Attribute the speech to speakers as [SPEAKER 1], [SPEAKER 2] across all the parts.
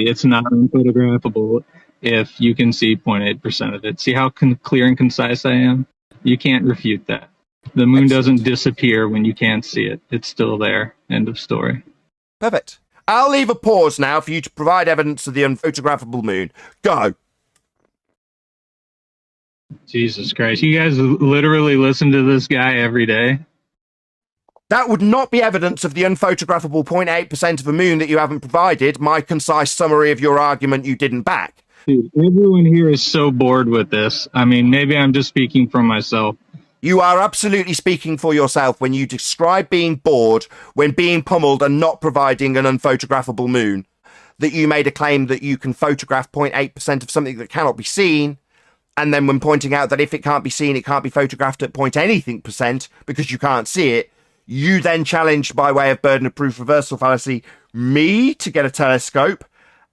[SPEAKER 1] It's not unphotographable if you can see 0.8% of it. See how clear and concise I am? You can't refute that. The moon doesn't disappear when you can't see it. It's still there. End of story.
[SPEAKER 2] Perfect. I'll leave a pause now for you to provide evidence of the unphotographable moon. Go.
[SPEAKER 1] Jesus Christ. You guys literally listen to this guy every day?
[SPEAKER 2] That would not be evidence of the unphotographable 0.8% of a moon that you haven't provided. My concise summary of your argument you didn't back.
[SPEAKER 1] Dude, everyone here is so bored with this. I mean, maybe I'm just speaking for myself.
[SPEAKER 2] You are absolutely speaking for yourself when you describe being bored when being pummeled and not providing an unphotographable moon. That you made a claim that you can photograph 0.8% of something that cannot be seen, and then when pointing out that if it can't be seen, it can't be photographed at point anything percent because you can't see it, you then challenged by way of burden of proof reversal fallacy me to get a telescope,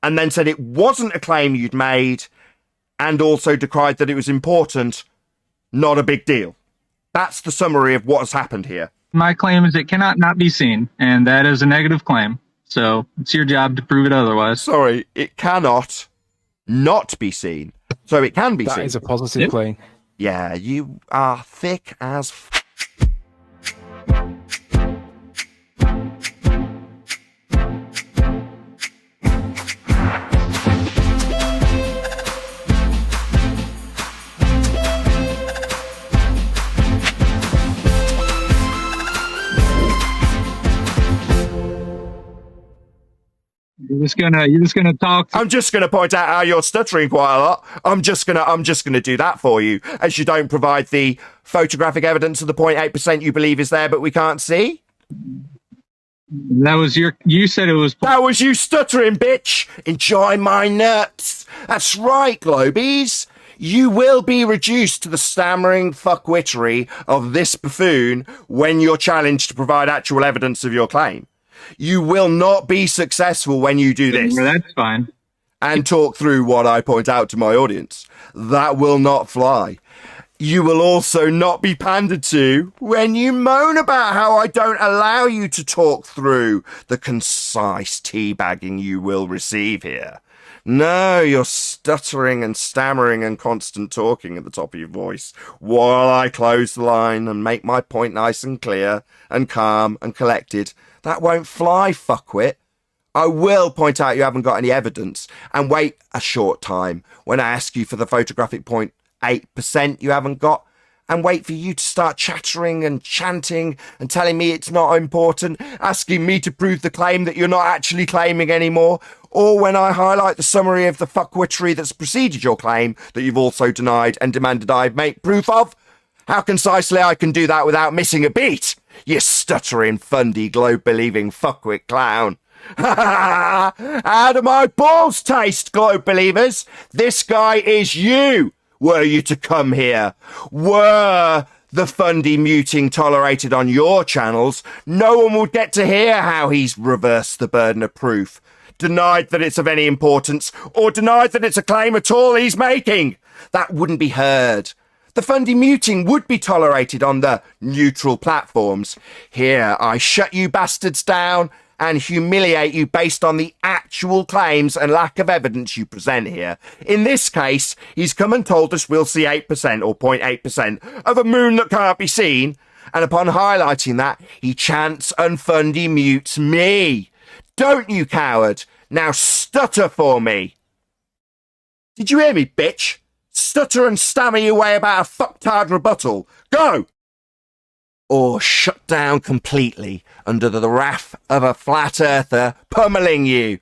[SPEAKER 2] and then said it wasn't a claim you'd made, and also decried that it was important, not a big deal. That's the summary of what has happened here.
[SPEAKER 1] My claim is it cannot not be seen, and that is a negative claim. So it's your job to prove it otherwise.
[SPEAKER 2] Sorry, it cannot not be seen. So it can be seen.
[SPEAKER 3] That is a positive claim.
[SPEAKER 2] Yeah, you are thick as...
[SPEAKER 1] You're just gonna talk.
[SPEAKER 2] I'm just gonna point out how you're stuttering quite a lot. I'm just gonna do that for you, as you don't provide the photographic evidence of the 0.8% you believe is there, but we can't see.
[SPEAKER 1] That was you said it was.
[SPEAKER 2] That was you stuttering, bitch. Enjoy my nuts. That's right, Globies. You will be reduced to the stammering fuckwittery of this buffoon when you're challenged to provide actual evidence of your claim. You will not be successful when you do this.
[SPEAKER 1] Well, that's fine.
[SPEAKER 2] And talk through what I point out to my audience. That will not fly. You will also not be pandered to when you moan about how I don't allow you to talk through the concise teabagging you will receive here. No, you're stuttering and stammering and constant talking at the top of your voice while I close the line and make my point nice and clear and calm and collected. That won't fly, fuckwit. I will point out you haven't got any evidence and wait a short time when I ask you for the photographic 0.8% you haven't got, and wait for you to start chattering and chanting and telling me it's not important, asking me to prove the claim that you're not actually claiming anymore, or when I highlight the summary of the fuckwittery that's preceded your claim that you've also denied and demanded I make proof of. How concisely I can do that without missing a beat, you stuttering, fundy, globe-believing fuckwit clown. How do my balls taste, globe believers? This guy is you, were you to come here. Were the fundy muting tolerated on your channels, no one would get to hear how he's reversed the burden of proof, denied that it's of any importance, or denied that it's a claim at all he's making. That wouldn't be heard. The fundy muting would be tolerated on the neutral platforms. Here, I shut you bastards down and humiliate you based on the actual claims and lack of evidence you present here. In this case, he's come and told us we'll see 8% or 0.8% of a moon that can't be seen, and upon highlighting that, he chants and fundy mutes me. Don't you, coward? Now stutter for me. Did you hear me, bitch? Stutter and stammer your way about a fucktard rebuttal. Go! Or shut down completely under the wrath of a flat earther pummeling you.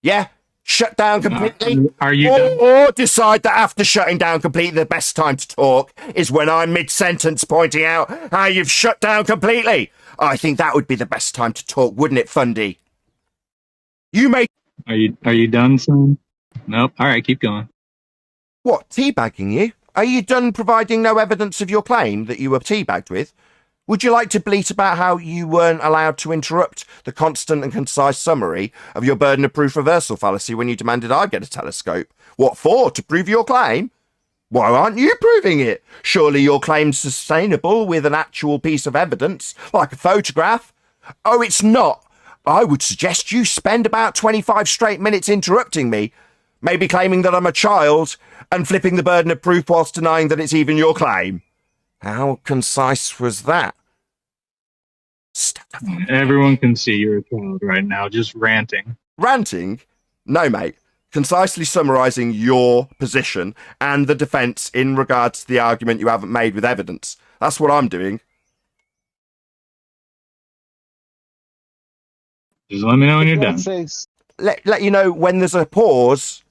[SPEAKER 2] Yeah? Shut down completely?
[SPEAKER 1] Are you
[SPEAKER 2] or decide that after shutting down completely, the best time to talk is when I'm mid-sentence pointing out how you've shut down completely. I think that would be the best time to talk, wouldn't it, Fundy? You may...
[SPEAKER 1] Are you done, son? Nope. All right, keep going.
[SPEAKER 2] What, teabagging you? Are you done providing no evidence of your claim that you were teabagged with? Would you like to bleat about how you weren't allowed to interrupt the constant and concise summary of your burden of proof reversal fallacy when you demanded I get a telescope? What for? To prove your claim? Why aren't you proving it? Surely your claim's sustainable with an actual piece of evidence, like a photograph. Oh, it's not. I would suggest you spend about 25 straight minutes interrupting me, maybe claiming that I'm a child and flipping the burden of proof whilst denying that it's even your claim. How concise was that?
[SPEAKER 1] Everyone can see you're a child right now, just ranting.
[SPEAKER 2] Ranting? No, mate. Concisely summarising your position and the defence in regards to the argument you haven't made with evidence. That's what I'm doing.
[SPEAKER 1] Just let me know when you're done.
[SPEAKER 2] Let you know when there's a pause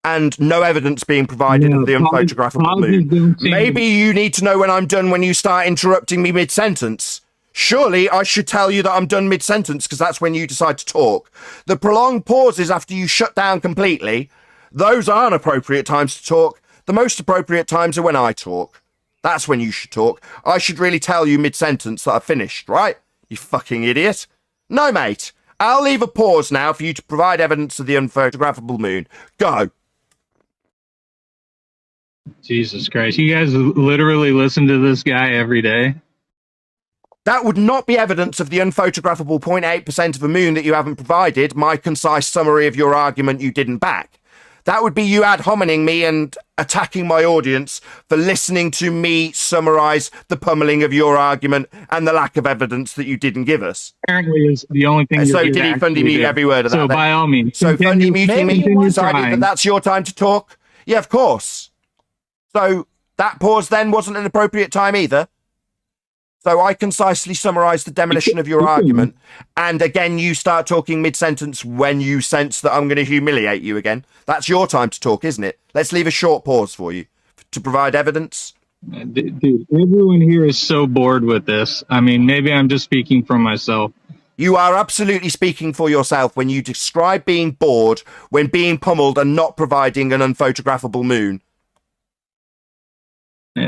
[SPEAKER 2] and no evidence being provided of the unphotographable moon. Maybe you need to know when I'm done when you start interrupting me mid-sentence. Surely I should tell you that I'm done mid-sentence because that's when you decide to talk. The prolonged pauses after you shut down completely, those aren't appropriate times to talk. The most appropriate times are when I talk. That's when you should talk. I should really tell you mid-sentence that I've finished, right? You fucking idiot. No, mate. I'll leave a pause now for you to provide evidence of the unphotographable moon. Go.
[SPEAKER 1] Jesus Christ. You guys literally listen to this guy every day?
[SPEAKER 2] That would not be evidence of the unphotographable 0.8% of a moon that you haven't provided, my concise summary of your argument you didn't back. That would be you ad hominem me and attacking my audience for listening to me summarise the pummeling of your argument and the lack of evidence that you didn't give us.
[SPEAKER 1] Apparently is the only thing.
[SPEAKER 2] So did he fundy mute every word of that?
[SPEAKER 1] So by all means.
[SPEAKER 2] So fundy muting me, decided that that's your time to talk? Yeah, of course. So that pause then wasn't an appropriate time either. So I concisely summarise the demolition of your argument, and again you start talking mid-sentence when you sense that I'm going to humiliate you again. That's your time to talk, isn't it? Let's leave a short pause for you to provide evidence.
[SPEAKER 1] Dude, everyone here is so bored with this. I mean, maybe I'm just speaking for myself.
[SPEAKER 2] You are absolutely speaking for yourself when you describe being bored when being pummeled and not providing an unphotographable moon.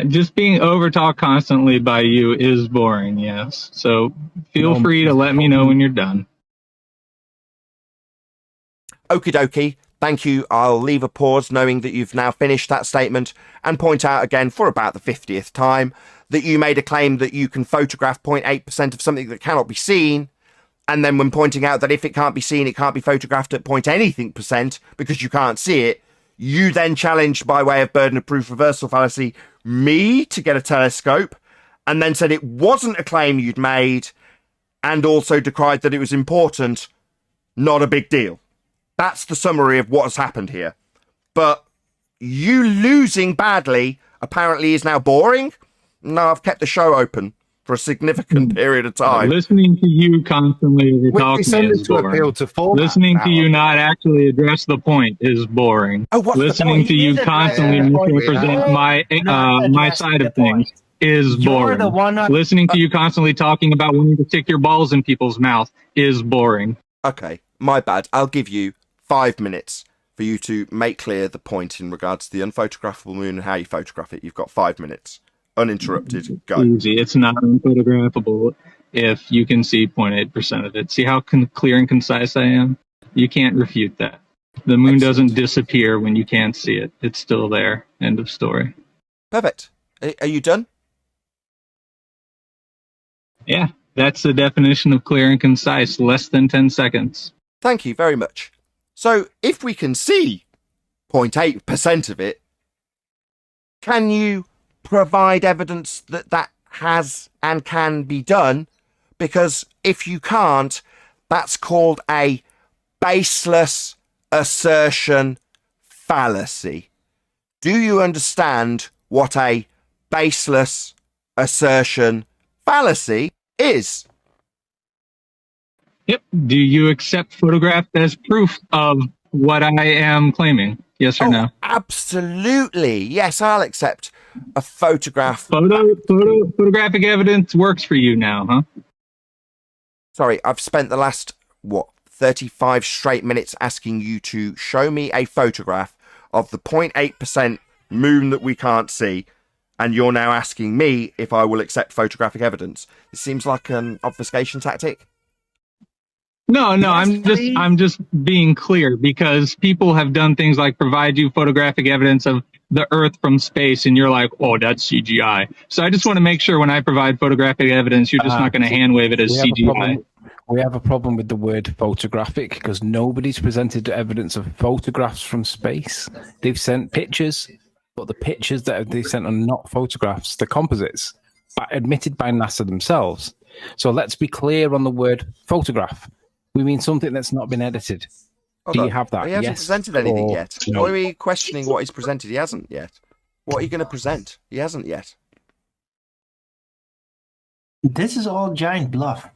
[SPEAKER 1] Just being overtalked constantly by you is boring, yes. So feel free to let me know when you're done.
[SPEAKER 2] Okie dokie. Thank you. I'll leave a pause knowing that you've now finished that statement and point out again for about the 50th time that you made a claim that you can photograph 0.8% of something that cannot be seen. And then when pointing out that if it can't be seen, it can't be photographed at point anything percent because you can't see it, you then challenged by way of burden of proof reversal fallacy me to get a telescope and then said it wasn't a claim you'd made and also decried that it was important, not a big deal. That's the summary of what has happened here. But you losing badly apparently is now boring. No, I've kept the show open for a significant period of time.
[SPEAKER 1] Listening to you constantly talk is boring. Listening to you not actually address the point is boring. Listening to you constantly misrepresent my side of things is boring. Listening to you constantly talking about wanting to stick your balls in people's mouth is boring.
[SPEAKER 2] Okay, my bad. I'll give you 5 minutes for you to make clear the point in regards to the unphotographable moon and how you photograph it. You've got 5 minutes. Uninterrupted. Go.
[SPEAKER 1] Easy. It's not unphotographable if you can see 0.8% of it. See how clear and concise I am? You can't refute that. The moon doesn't disappear when you can't see it. It's still there. End of story.
[SPEAKER 2] Perfect. Are you done?
[SPEAKER 1] Yeah, that's the definition of clear and concise. Less than 10 seconds.
[SPEAKER 2] Thank you very much. So if we can see 0.8% of it, can you provide evidence that that has and can be done? Because if you can't, that's called a baseless assertion fallacy. Do you understand what a baseless assertion fallacy is?
[SPEAKER 1] Yep. Do you accept photograph as proof of what I am claiming? Yes or no?
[SPEAKER 2] Absolutely. Yes, I'll accept a photograph.
[SPEAKER 1] Photographic evidence works for you now, huh?
[SPEAKER 2] Sorry, I've spent the last, 35 straight minutes asking you to show me a photograph of the 0.8% moon that we can't see, and you're now asking me if I will accept photographic evidence. It seems like an obfuscation tactic.
[SPEAKER 1] No, I'm just being clear because people have done things like provide you photographic evidence of the Earth from space, and you're like, oh, that's CGI. So I just want to make sure when I provide photographic evidence, you're just not going to hand wave it as CGI.
[SPEAKER 3] We have a problem with the word photographic because nobody's presented evidence of photographs from space. They've sent pictures, but the pictures that they've sent are not photographs, they're composites, admitted by NASA themselves. So let's be clear on the word photograph. We mean something that's not been edited. Do you have that?
[SPEAKER 2] He hasn't presented anything yet.
[SPEAKER 3] No?
[SPEAKER 2] Why are we questioning what he's presented? He hasn't yet. What are you going to present? He hasn't yet.
[SPEAKER 4] This is all giant bluff.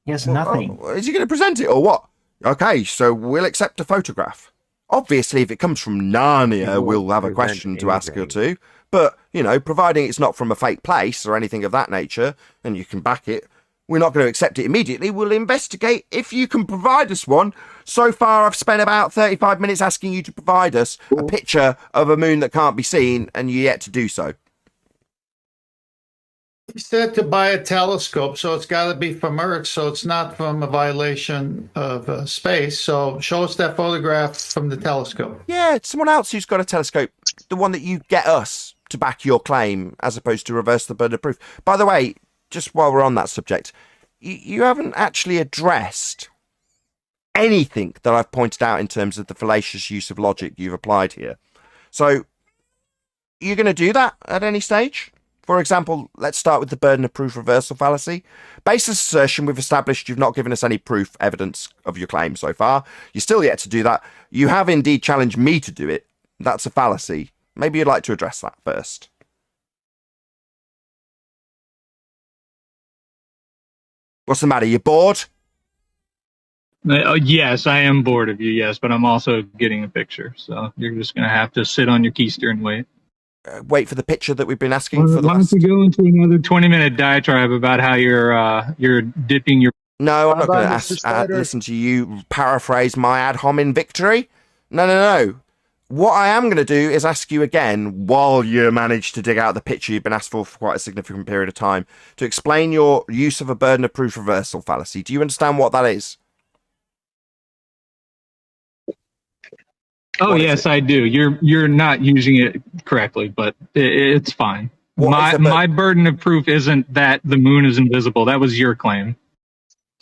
[SPEAKER 4] He has nothing.
[SPEAKER 2] Is he going to present it or what? Okay, so we'll accept a photograph. Obviously, if it comes from Narnia, we'll have a question to ask or two. But, you know, providing it's not from a fake place or anything of that nature, and you can back it, we're not going to accept it immediately. We'll investigate if you can provide us one. So far, I've spent about 35 minutes asking you to provide us a picture of a moon that can't be seen, and you're yet to do so.
[SPEAKER 5] He said to buy a telescope, so it's got to be from Earth, so it's not from a violation of space. So show us that photograph from the telescope.
[SPEAKER 2] Yeah, it's someone else who's got a telescope. The one that you get us to back your claim, as opposed to reverse the burden of proof. By the way, just while we're on that subject, you haven't actually addressed anything that I've pointed out in terms of the fallacious use of logic you've applied here. So, you're going to do that at any stage? For example, let's start with the burden of proof reversal fallacy. Baseless assertion, we've established you've not given us any proof evidence of your claim so far. You're still yet to do that. You have indeed challenged me to do it. That's a fallacy. Maybe you'd like to address that first. What's the matter? You bored?
[SPEAKER 1] Yes, I am bored of you, yes, but I'm also getting a picture. So you're just going to have to sit on your keister and wait.
[SPEAKER 2] Wait for the picture that we've been asking for the
[SPEAKER 1] last... Why don't you go into another 20-minute diatribe about how you're dipping your...
[SPEAKER 2] No, I'm not going to listen to you paraphrase my ad hominem victory. No. What I am going to do is ask you again, while you manage to dig out the picture you've been asked for quite a significant period of time, to explain your use of a burden of proof reversal fallacy. Do you understand what that is?
[SPEAKER 1] Oh, yes, I do. You're not using it correctly, but it's fine. My burden of proof isn't that the moon is invisible. That was your claim.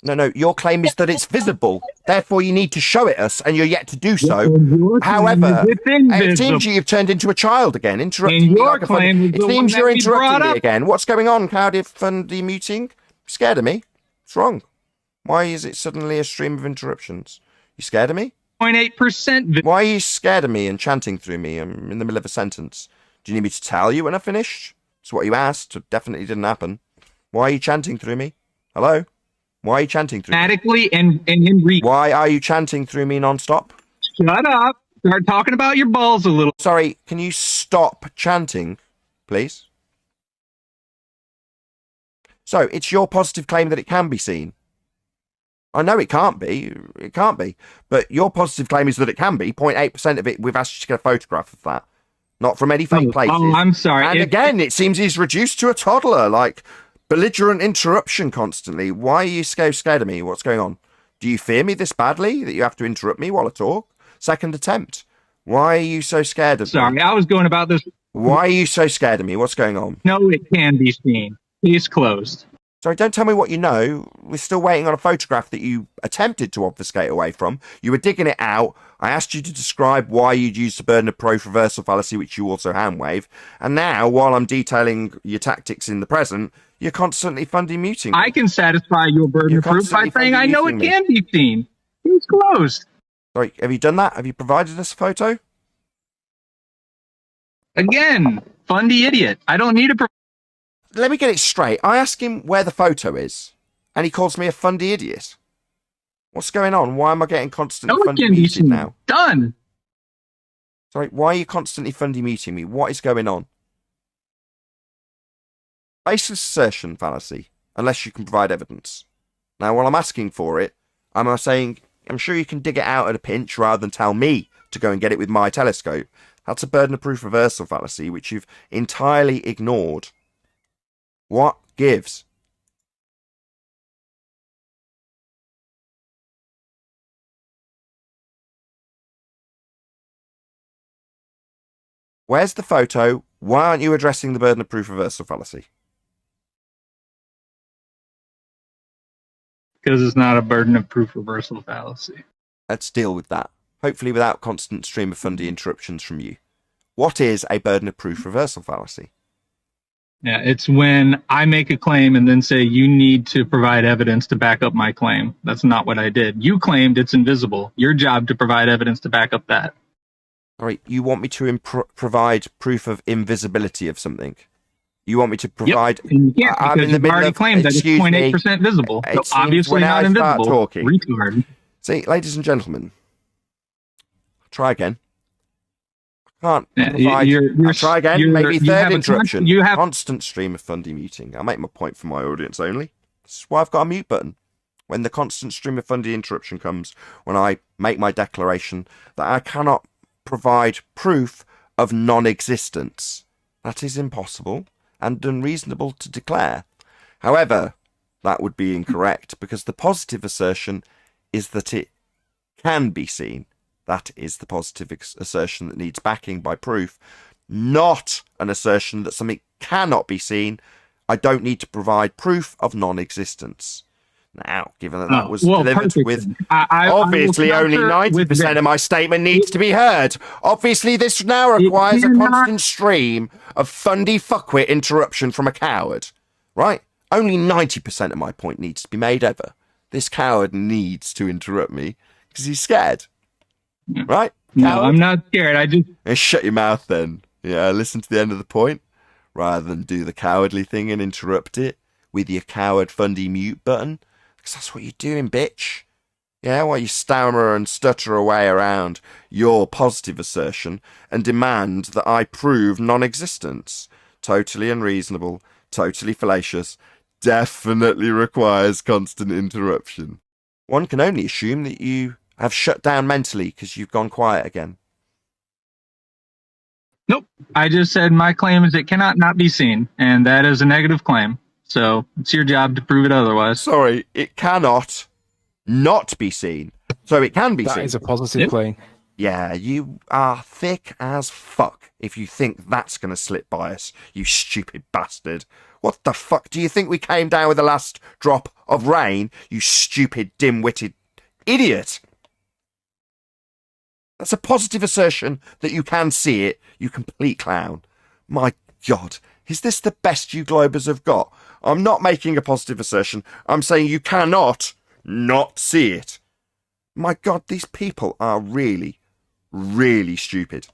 [SPEAKER 2] No, your claim is that it's visible. Therefore, you need to show it us, and you're yet to do so. However, it seems you've turned into a child again, interrupting me like a funny... It seems you're interrupting me again. What's going on, Cardiff and the muting? Scared of me? What's wrong? Why is it suddenly a stream of interruptions? You scared of me?
[SPEAKER 1] 0.8%.
[SPEAKER 2] Why are you scared of me and chanting through me? I'm in the middle of a sentence. Do you need me to tell you when I finished? It's what you asked. It definitely didn't happen. Why are you chanting through me? Hello? Why are you chanting through
[SPEAKER 1] me? And in
[SPEAKER 2] Why are you chanting through me non-stop?
[SPEAKER 1] Shut up. Start talking about your balls a little.
[SPEAKER 2] Sorry, can you stop chanting, please? So, it's your positive claim that it can be seen. I know it can't be. It can't be. But your positive claim is that it can be. 0.8% of it, we've asked you to get a photograph of that. Not from any fake places.
[SPEAKER 1] Oh, I'm sorry.
[SPEAKER 2] And again, it seems he's reduced to a toddler, like belligerent interruption constantly. Why are you so scared of me? What's going on? Do you fear me this badly that you have to interrupt me while I talk? Second attempt. Why are you so scared of me?
[SPEAKER 1] Sorry, I was going about this.
[SPEAKER 2] Why are you so scared of me? What's going on?
[SPEAKER 1] No, it can be seen. Case closed.
[SPEAKER 2] Sorry, don't tell me what you know. We're still waiting on a photograph that you attempted to obfuscate away from. You were digging it out. I asked you to describe why you'd used the burden of proof reversal fallacy, which you also hand wave. And now, while I'm detailing your tactics in the present, you're constantly funding muting me.
[SPEAKER 1] I can satisfy your burden of proof by saying I know it can be seen. It's closed.
[SPEAKER 2] Sorry, have you done that? Have you provided us a photo?
[SPEAKER 1] Again, fundy idiot. I don't need a...
[SPEAKER 2] Let me get it straight. I ask him where the photo is, and he calls me a fundy idiot. What's going on? Why am I getting constantly fundy muted now?
[SPEAKER 1] Done.
[SPEAKER 2] Sorry, why are you constantly fundy muting me? What is going on? Baseless assertion fallacy, unless you can provide evidence. Now, while I'm asking for it, I'm saying, I'm sure you can dig it out at a pinch rather than tell me to go and get it with my telescope. That's a burden of proof reversal fallacy, which you've entirely ignored. What gives? Where's the photo? Why aren't you addressing the burden of proof reversal fallacy?
[SPEAKER 1] Because it's not a burden of proof reversal fallacy.
[SPEAKER 2] Let's deal with that. Hopefully without constant stream of fundy interruptions from you. What is a burden of proof reversal fallacy?
[SPEAKER 1] Yeah, it's when I make a claim and then say you need to provide evidence to back up my claim. That's not what I did. You claimed it's invisible. Your job to provide evidence to back up that.
[SPEAKER 2] All right, you want me to provide proof of invisibility of something? You want me to provide...
[SPEAKER 1] Yep. And you can't,
[SPEAKER 2] I'm
[SPEAKER 1] because
[SPEAKER 2] in the
[SPEAKER 1] you've
[SPEAKER 2] middle
[SPEAKER 1] already
[SPEAKER 2] of...
[SPEAKER 1] claimed that it's 0.8% visible. So obviously
[SPEAKER 2] when
[SPEAKER 1] not
[SPEAKER 2] I start
[SPEAKER 1] invisible.
[SPEAKER 2] talking.
[SPEAKER 1] Retard.
[SPEAKER 2] See, ladies and gentlemen, try again. I can't
[SPEAKER 1] Yeah,
[SPEAKER 2] provide... I'll try again, maybe third interruption.
[SPEAKER 1] You have
[SPEAKER 2] Constant stream of fundy muting. I'll make my point for my audience only. This is why I've got a mute button. When the constant stream of fundy interruption comes, when I make my declaration that I cannot provide proof of non-existence. That is impossible and unreasonable to declare. However, that would be incorrect because the positive assertion is that it can be seen. That is the positive assertion that needs backing by proof, not an assertion that something cannot be seen. I don't need to provide proof of non-existence. Now, given that that was delivered with... obviously, only 90% of my statement needs to be heard. Obviously, this now requires a constant stream of fundy fuckwit interruption from a coward. Right? Only 90% of my point needs to be made ever. This coward needs to interrupt me because he's scared. Right?
[SPEAKER 1] No,
[SPEAKER 2] Coward?
[SPEAKER 1] I'm not scared. I just...
[SPEAKER 2] And shut your mouth then. Yeah, listen to the end of the point rather than do the cowardly thing and interrupt it with your coward fundy mute button. Because that's what you're doing, bitch. Yeah, while you stammer and stutter away around your positive assertion and demand that I prove non-existence. Totally unreasonable, totally fallacious, definitely requires constant interruption. One can only assume that you have shut down mentally because you've gone quiet again.
[SPEAKER 1] Nope. I just said my claim is it cannot not be seen, and that is a negative claim. So it's your job to prove it otherwise.
[SPEAKER 2] Sorry, it cannot not be seen. So it can be seen.
[SPEAKER 3] That is a positive claim.
[SPEAKER 2] Yeah, you are thick as fuck if you think that's going to slip by us, you stupid bastard. What the fuck do you think we came down with the last drop of rain, you stupid dim-witted idiot? That's a positive assertion that you can see it, you complete clown. My God, is this the best you Globers have got? I'm not making a positive assertion. I'm saying you cannot not see it. My God, these people are really, really stupid.